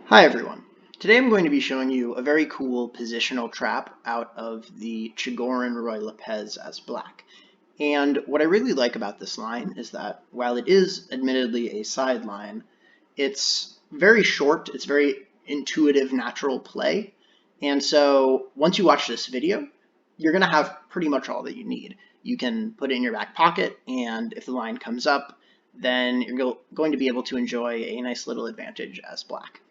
Hi everyone. Today I'm going to be showing you a very cool positional trap out of the Chigorin Ruy Lopez as black. And what I really like about this line is that while it is admittedly a sideline, it's very short, it's very intuitive, natural play. And so once you watch this video, you're going to have pretty much all that you need. You can put it in your back pocket, and if the line comes up, then you're going to be able to enjoy a nice little advantage as black.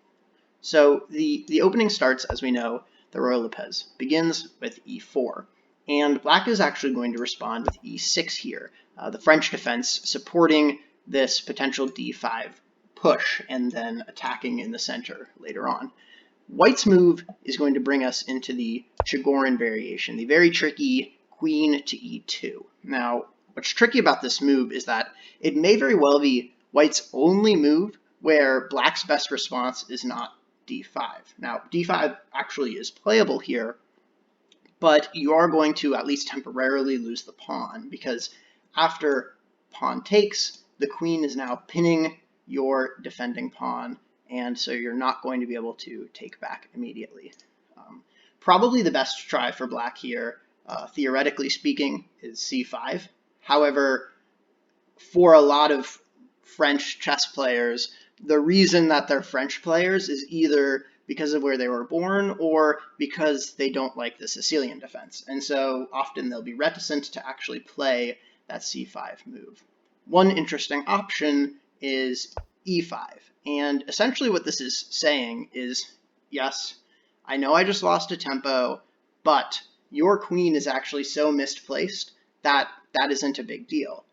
So the opening starts, as we know, the Ruy Lopez begins with e4, and black is actually going to respond with e6 here, the French defense supporting this potential d5 push and then attacking in the center later on. White's move is going to bring us into the Chigorin variation, the very tricky queen to e2. Now, what's tricky about this move is that it may very well be white's only move where black's best response is not d5. Now, d5 actually is playable here, but you are going to at least temporarily lose the pawn because after pawn takes, the queen is now pinning your defending pawn, and so you're not going to be able to take back immediately. Probably the best try for black here, theoretically speaking, is c5. However, for a lot of French chess players, the reason that they're French players is either because of where they were born or because they don't like the Sicilian defense. And so often they'll be reticent to actually play that c5 move. One interesting option is e5. And essentially what this is saying is, yes, I know I just lost a tempo, but your queen is actually so misplaced that that isn't a big deal.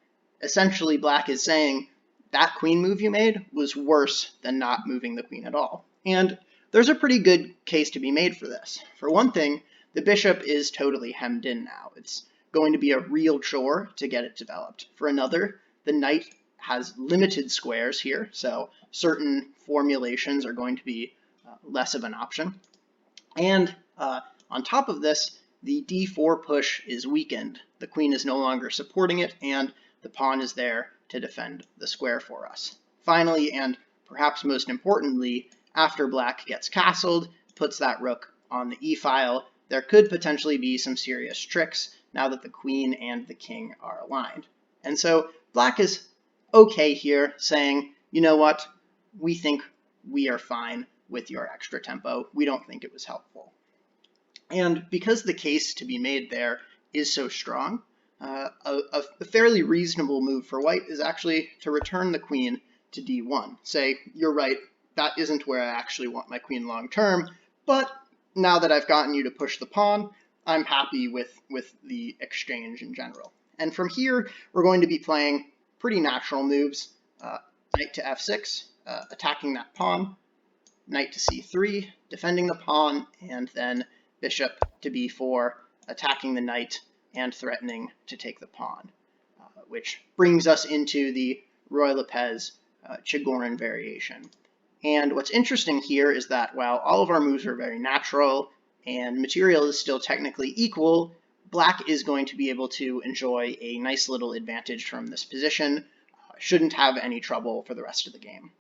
Essentially, black is saying, that queen move you made was worse than not moving the queen at all. And there's a pretty good case to be made for this. For one thing, the bishop is totally hemmed in now. It's going to be a real chore to get it developed. For another, the knight has limited squares here, so certain formulations are going to be less of an option. And on top of this, the d4 push is weakened. The queen is no longer supporting it, and the pawn is there to defend the square for us. Finally, and perhaps most importantly, after black gets castled, puts that rook on the e-file, there could potentially be some serious tricks now that the queen and the king are aligned. And so black is okay here, saying, you know what, we think we are fine with your extra tempo. We don't think it was helpful. And because the case to be made there is so strong, a fairly reasonable move for white is actually to return the queen to d1. Say, you're right, that isn't where I actually want my queen long term, but now that I've gotten you to push the pawn, I'm happy with the exchange in general. And from here, we're going to be playing pretty natural moves. Knight to f6, attacking that pawn, knight to c3, defending the pawn, and then bishop to b4, attacking the knight and threatening to take the pawn, which brings us into the Ruy Lopez Chigorin variation. And what's interesting here is that while all of our moves are very natural and material is still technically equal, black is going to be able to enjoy a nice little advantage from this position, shouldn't have any trouble for the rest of the game.